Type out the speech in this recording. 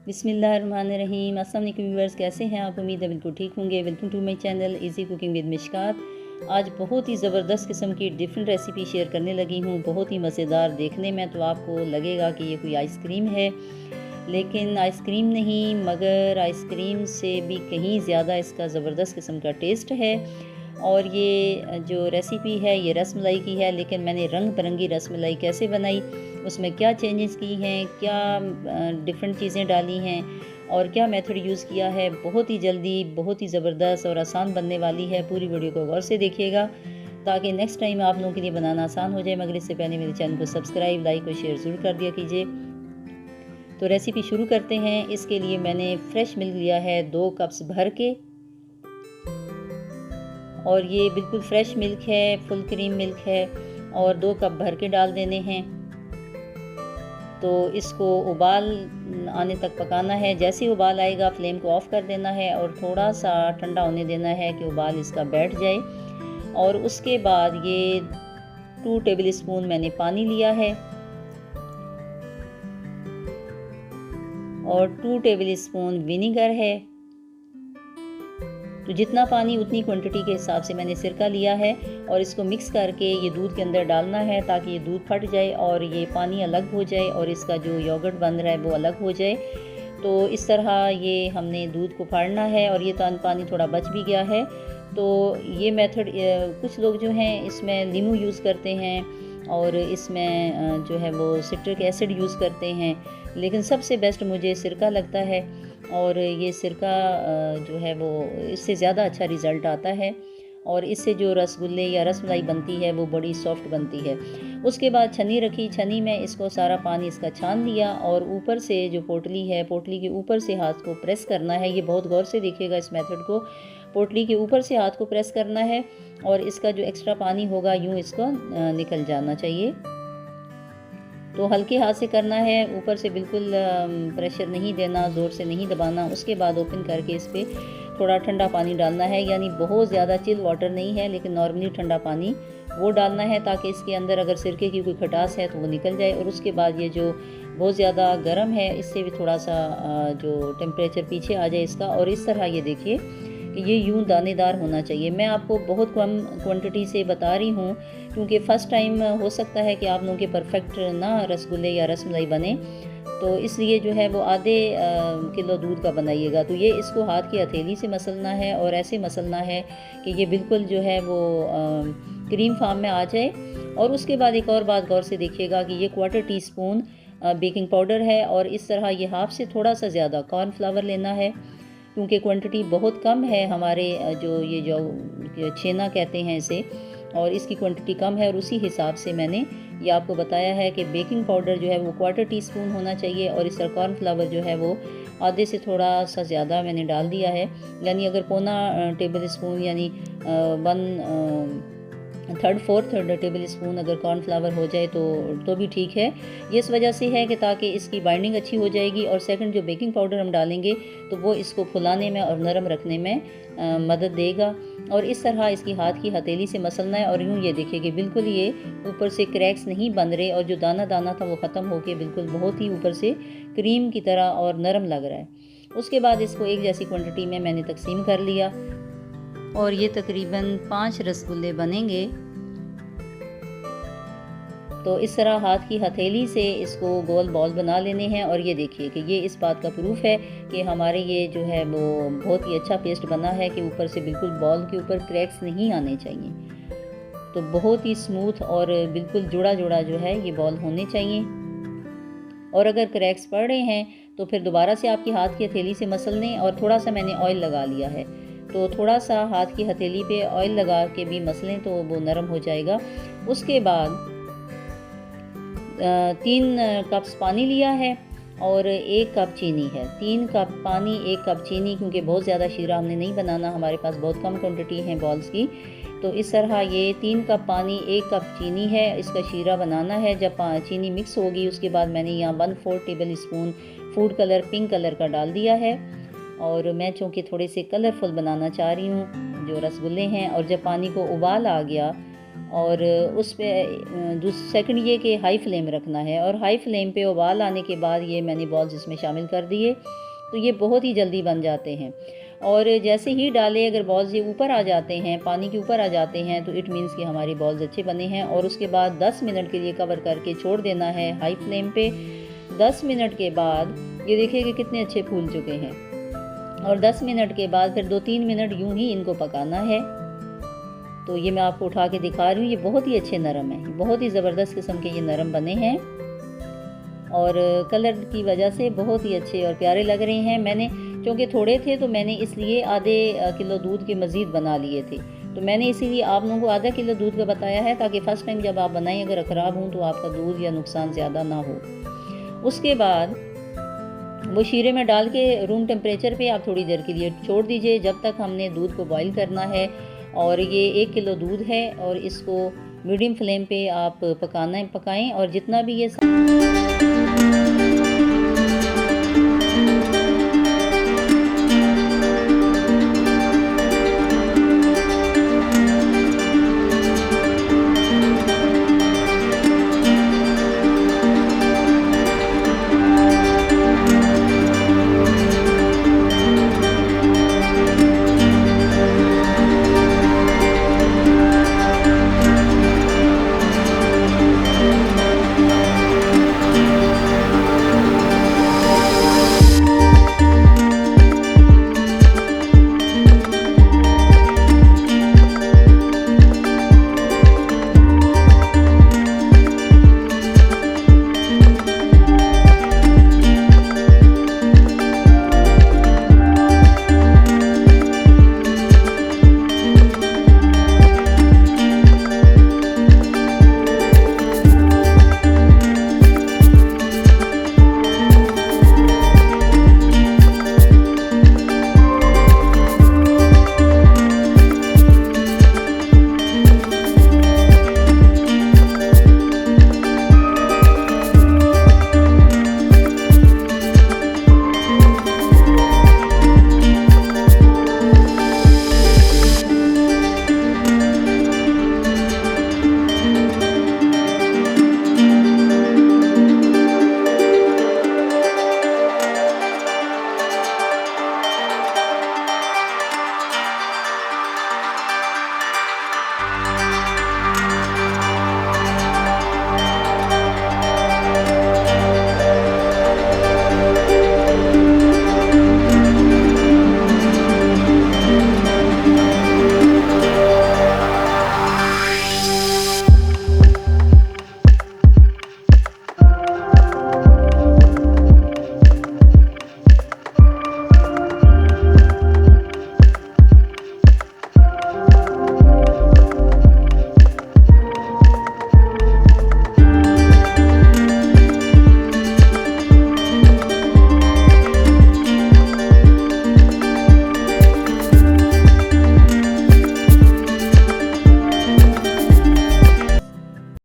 बिस्मिल्लाहिर्रहमानिर्रहीम। अस्सलाम वालेकुम व्यूअर्स, कैसे हैं आप? उम्मीद है बिल्कुल ठीक होंगे। Welcome to my channel easy cooking with Mishkat. आज बहुत ही ज़बरदस्त किस्म की डिफरेंट रेसिपी शेयर करने लगी हूँ, बहुत ही मज़ेदार। देखने में तो आपको लगेगा कि ये कोई आइसक्रीम है, लेकिन आइसक्रीम नहीं, मगर आइसक्रीम से भी कहीं ज़्यादा इसका ज़बरदस्त किस्म का टेस्ट है। और ये जो रेसिपी है ये रसमलाई की है, लेकिन मैंने रंग बिरंगी रसमलाई कैसे बनाई, उसमें क्या चेंजेस की हैं, क्या डिफरेंट चीज़ें डाली हैं और क्या मेथड यूज़ किया है, बहुत ही जल्दी, बहुत ही ज़बरदस्त और आसान बनने वाली है। पूरी वीडियो को गौर से देखिएगा ताकि नेक्स्ट टाइम आप लोगों के लिए बनाना आसान हो जाए। मगर इससे पहले मेरे चैनल को सब्सक्राइब, लाइक और शेयर ज़रूर कर दिया कीजिए। तो रेसिपी शुरू करते हैं। इसके लिए मैंने फ्रेश मिल्क लिया है 2 कप्स भर के, और ये बिल्कुल फ्रेश मिल्क है, फुल क्रीम मिल्क है, और 2 कप भर के डाल देने हैं। तो इसको उबाल आने तक पकाना है। जैसे ही उबाल आएगा फ्लेम को ऑफ़ कर देना है और थोड़ा सा ठंडा होने देना है कि उबाल इसका बैठ जाए। और उसके बाद ये 2 टेबल स्पून मैंने पानी लिया है और 2 टेबल स्पून विनीगर है। तो जितना पानी उतनी क्वांटिटी के हिसाब से मैंने सिरका लिया है, और इसको मिक्स करके ये दूध के अंदर डालना है ताकि ये दूध फट जाए और ये पानी अलग हो जाए और इसका जो योगर्ट बन रहा है वो अलग हो जाए। तो इस तरह ये हमने दूध को फाड़ना है, और ये पानी थोड़ा बच भी गया है। तो ये मेथड कुछ लोग जो हैं इसमें नींबू यूज़ करते हैं और इसमें जो है वो सिट्रिक एसिड यूज़ करते हैं, लेकिन सबसे बेस्ट मुझे सिरका लगता है। और ये सिरका जो है वो इससे ज़्यादा अच्छा रिज़ल्ट आता है, और इससे जो रसगुल्ले या रसमलाई बनती है वो बड़ी सॉफ्ट बनती है। उसके बाद छन्नी रखी, छन्नी में इसको सारा पानी इसका छान लिया, और ऊपर से जो पोटली है, पोटली के ऊपर से हाथ को प्रेस करना है। ये बहुत गौर से देखिएगा इस मेथड को। पोटली के ऊपर से हाथ को प्रेस करना है और इसका जो एक्स्ट्रा पानी होगा यूँ इसको निकल जाना चाहिए। तो हल्के हाथ से करना है, ऊपर से बिल्कुल प्रेशर नहीं देना, ज़ोर से नहीं दबाना। उसके बाद ओपन करके इस पर थोड़ा ठंडा पानी डालना है, यानी बहुत ज़्यादा चिल वाटर नहीं है, लेकिन नॉर्मली ठंडा पानी वो डालना है ताकि इसके अंदर अगर सिरके की कोई खटास है तो वो निकल जाए। और उसके बाद ये जो बहुत ज़्यादा गर्म है, इससे भी थोड़ा सा जो टेम्परेचर पीछे आ जाए इसका। और इस तरह ये देखिए कि ये यूं दानेदार होना चाहिए। मैं आपको बहुत कम क्वांटिटी से बता रही हूँ क्योंकि फ़र्स्ट टाइम हो सकता है कि आप लोगों के परफेक्ट ना रसगुल्ले या रसमलाई बने, तो इसलिए जो है वो आधे किलो दूध का बनाइएगा। तो ये इसको हाथ की हथेली से मसलना है और ऐसे मसलना है कि ये बिल्कुल जो है वो क्रीम फार्म में आ जाए। और उसके बाद एक और बात गौर से देखिएगा कि ये 1/4 टीस्पून बेकिंग पाउडर है, और इस तरह ये हाफ से थोड़ा सा ज़्यादा कॉर्नफ्लावर लेना है क्योंकि क्वांटिटी बहुत कम है हमारे जो छेना कहते हैं इसे, और इसकी क्वांटिटी कम है। और उसी हिसाब से मैंने ये आपको बताया है कि बेकिंग पाउडर जो है वो 1/4 टीस्पून होना चाहिए, और इस तरह कॉर्नफ्लावर जो है वो आधे से थोड़ा सा ज़्यादा मैंने डाल दिया है। यानी अगर पौना टेबल स्पून यानी 1/3 टेबल स्पून अगर कॉर्नफ्लावर हो जाए तो भी ठीक है। ये इस वजह से है कि ताकि इसकी बाइंडिंग अच्छी हो जाएगी, और सेकंड जो बेकिंग पाउडर हम डालेंगे तो वो इसको फुलाने में और नरम रखने में मदद देगा। और इस तरह इसकी हाथ की हथेली से मसलना है, और यूँ ये देखिए कि बिल्कुल ये ऊपर से क्रैक्स नहीं बन रहे, और जो दाना दाना था वो ख़त्म होके बिल्कुल बहुत ही ऊपर से क्रीम की तरह और नरम लग रहा है। उसके बाद इसको एक जैसी क्वांटिटी में मैंने तकसीम कर लिया, और ये तकरीबन 5 रसगुल्ले बनेंगे। तो इस तरह हाथ की हथेली से इसको गोल बॉल बना लेने हैं। और ये देखिए कि ये इस बात का प्रूफ है कि हमारे ये जो है वो बहुत ही अच्छा पेस्ट बना है कि ऊपर से बिल्कुल बॉल के ऊपर क्रैक्स नहीं आने चाहिए। तो बहुत ही स्मूथ और बिल्कुल जुड़ा जुड़ा जो है ये बॉल होने चाहिए। और अगर क्रैक्स पड़ रहे हैं तो फिर दोबारा से आपकी हाथ की हथेली से मसल लें, और थोड़ा सा मैंने ऑयल लगा लिया है, तो थोड़ा सा हाथ की हथेली पे ऑयल लगा के भी मसलें तो वो नरम हो जाएगा। उसके बाद 3 कप्स पानी लिया है और 1 कप चीनी है। 3 कप पानी 1 कप चीनी, क्योंकि बहुत ज़्यादा शीरा हमने नहीं बनाना, हमारे पास बहुत कम क्वांटिटी है बॉल्स की। तो इस तरह ये 3 कप पानी 1 कप चीनी है, इसका शीरा बनाना है। जब चीनी मिक्स होगी उसके बाद मैंने यहाँ 1/4 table spoon food colour pink colour का डाल दिया है, और मैं चूँकि थोड़े से कलरफुल बनाना चाह रही हूँ जो रसगुल्ले हैं। और जब पानी को उबाल आ गया और उस पे सेकंड ये कि हाई फ्लेम रखना है, और हाई फ्लेम पे उबाल आने के बाद ये मैंने बॉल्स इसमें शामिल कर दिए, तो ये बहुत ही जल्दी बन जाते हैं। और जैसे ही डाले अगर बॉल्स ये ऊपर आ जाते हैं, पानी के ऊपर आ जाते हैं, तो इट मीन्स कि हमारी बॉल्स अच्छे बने हैं। और उसके बाद 10 मिनट के लिए कवर करके छोड़ देना है हाई फ्लेम पे। 10 मिनट के बाद ये देखिए कि कितने अच्छे फूल चुके हैं, और 10 मिनट के बाद फिर 2-3 मिनट यूं ही इनको पकाना है। तो ये मैं आपको उठा के दिखा रही हूँ, ये बहुत ही अच्छे नरम हैं, बहुत ही ज़बरदस्त किस्म के ये नरम बने हैं, और कलर की वजह से बहुत ही अच्छे और प्यारे लग रहे हैं। मैंने क्योंकि थोड़े थे तो मैंने इसलिए आधे किलो दूध के मज़ीद बना लिए थे, तो मैंने इसीलिए आप लोगों को आधा किलो दूध का बताया है, ताकि फ़र्स्ट टाइम जब आप बनाएं अगर ख़राब हों तो आपका दूध या नुकसान ज़्यादा ना हो। उसके बाद वो शीरे में डाल के रूम टेम्परेचर पे आप थोड़ी देर के लिए छोड़ दीजिए, जब तक हमने दूध को बॉईल करना है। और ये 1 किलो दूध है, और इसको मीडियम फ्लेम पे आप पकाएं, और जितना भी ये